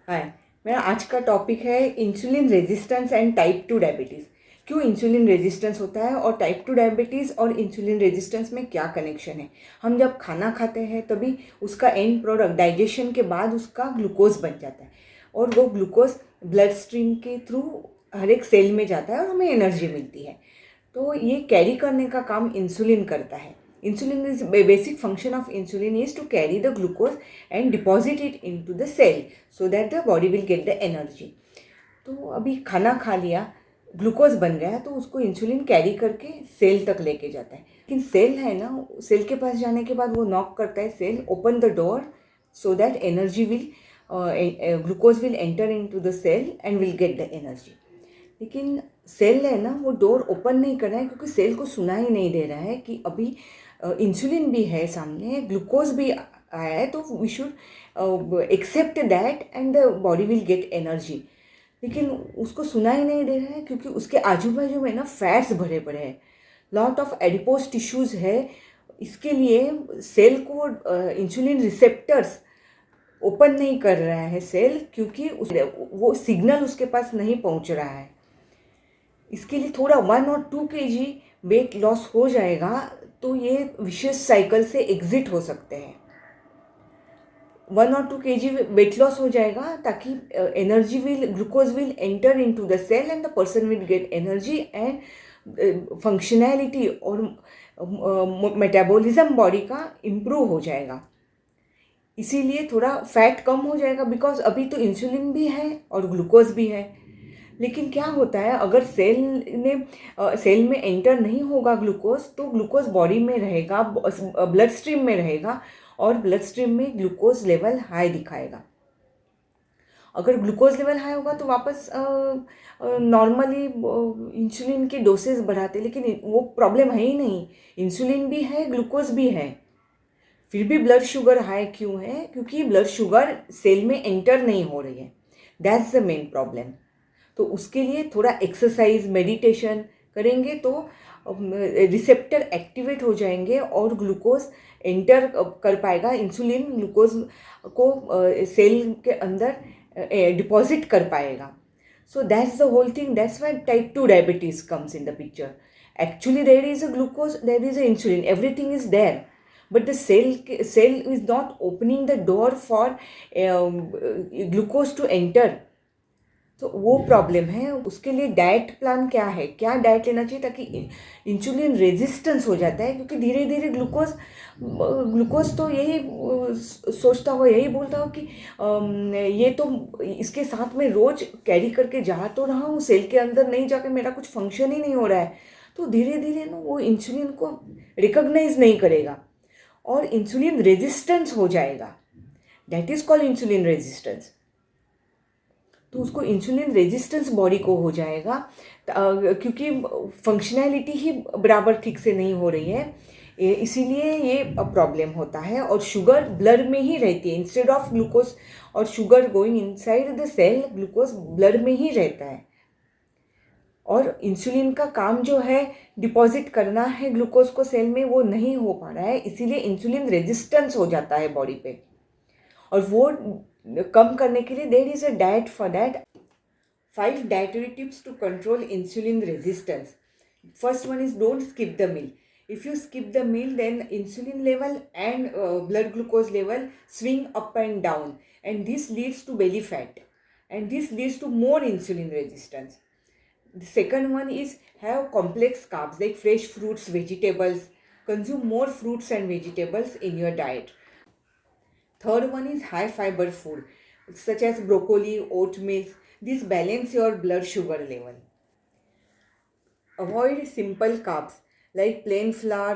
हाय। मेरा आज का टॉपिक है insulin resistance and type 2 diabetes. क्यों इंसुलिन रेजिस्टेंस होता है और टाइप 2 डायबिटीज़ और इंसुलिन रेजिस्टेंस में क्या कनेक्शन है। हम जब खाना खाते हैं तभी उसका एंड प्रोडक्ट डाइजेशन के बाद उसका ग्लूकोज बन जाता है और वो ग्लूकोज ब्लड स्ट्रीम के थ्रू हर एक सेल में जाता है और हमें एनर्जी मिलती है। तो ये कैरी करने का काम इंसुलिन करता है। Insulin is basic function of insulin is to carry the glucose and deposit it into the cell so that the body will get the energy. तो अभी खाना खा लिया, ग्लूकोज बन गया तो उसको इंसुलिन कैरी करके सेल तक लेके जाता है। लेकिन सेल है ना, सेल के पास जाने के बाद वो नॉक करता है, cell open the door so that energy will glucose will enter into the cell and will get the energy. लेकिन सेल है ना, वो डोर ओपन नहीं कर रहा है क्योंकि सेल को सुना ही नहीं दे रहा है कि अभी इंसुलिन भी है सामने, ग्लूकोज भी आया है, तो we should accept that and the body will get energy. लेकिन उसको सुना ही नहीं दे रहा है क्योंकि उसके आजू बाजू में ना फैट्स भरे पड़े हैं, लॉट ऑफ एडिपोज टिश्यूज है। इसके लिए सेल को इंसुलिन रिसेप्टर्स ओपन नहीं कर रहा है सेल, क्योंकि वो सिग्नल उसके पास नहीं पहुंच रहा है। इसके लिए थोड़ा 1 और 2 kg वेट लॉस हो जाएगा तो ये विशियस साइकिल से एग्जिट हो सकते हैं। 1 और 2 kg वेट लॉस हो जाएगा ताकि energy will glucose will enter into the cell and the person will get energy and functionality और मेटाबॉलिज्म बॉडी का इम्प्रूव हो जाएगा। इसीलिए थोड़ा फैट कम हो जाएगा बिकॉज अभी तो इंसुलिन भी है और ग्लूकोज भी है। लेकिन क्या होता है, अगर सेल में एंटर नहीं होगा ग्लूकोज तो ग्लूकोज बॉडी में रहेगा, ब्लड स्ट्रीम में रहेगा और ब्लड स्ट्रीम में ग्लूकोज लेवल हाई दिखाएगा। अगर ग्लूकोज लेवल हाई होगा तो वापस नॉर्मली इंसुलिन की डोसेज बढ़ाते, लेकिन वो प्रॉब्लम है ही नहीं। इंसुलिन भी है, ग्लूकोज भी है, फिर भी ब्लड शुगर हाई क्यों है? क्योंकि ब्लड शुगर सेल में एंटर नहीं हो रही है। That's the main problem. तो उसके लिए थोड़ा एक्सरसाइज मेडिटेशन करेंगे तो रिसेप्टर एक्टिवेट हो जाएंगे और ग्लूकोज एंटर कर पाएगा, इंसुलिन ग्लूकोज को सेल के अंदर डिपॉजिट कर पाएगा। So that's the whole thing, that's why type 2 diabetes comes in the picture. Actually there is a glucose, there is a insulin, everything is there, but the cell is not opening the door for glucose to enter। तो वो problem है। उसके लिए diet plan क्या है, क्या diet लेना चाहिए ताकि इंसुलिन रेजिस्टेंस हो जाता है, क्योंकि धीरे धीरे ग्लूकोज तो यही सोचता हो, यही बोलता हो कि ये तो इसके साथ में रोज कैरी करके जा तो रहा हूँ, सेल के अंदर नहीं जाकर मेरा कुछ फंक्शन ही नहीं हो रहा है। तो धीरे धीरे ना वो इंसुलिन को रिकॉग्नाइज नहीं करेगा और इंसुलिन रेजिस्टेंस हो जाएगा। That is called insulin resistance. तो उसको इंसुलिन रेजिस्टेंस बॉडी को हो जाएगा क्योंकि फंक्शनैलिटी ही बराबर ठीक से नहीं हो रही है, इसीलिए ये प्रॉब्लम होता है। और शुगर ब्लड में ही रहती है, इंस्टेड ऑफ ग्लूकोज और sugar going inside the cell, glucose blood में ही रहता है। और इंसुलिन का काम जो है डिपॉजिट करना है ग्लूकोज को सेल में, वो नहीं हो पा रहा है, इसीलिए इंसुलिन रेजिस्टेंस हो जाता है बॉडी पे। और वो कम करने के लिए there is a diet for that. 5 dietary tips to control insulin resistance. First one is don't skip the meal. If you skip the meal, then insulin level and blood glucose level swing up and down, and this leads to belly fat, and this leads to more insulin resistance. The second one is have complex carbs like fresh fruits, vegetables. Consume more fruits and vegetables in your diet. Third one is high fiber food such as broccoli, oatmeal. This balance your blood sugar level. Avoid simple carbs like plain flour,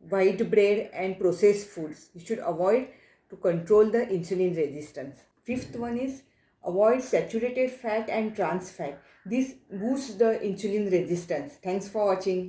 white bread and processed foods. You should avoid to control the insulin resistance. Fifth one is avoid saturated fat and trans fat. This boosts the insulin resistance. Thanks for watching.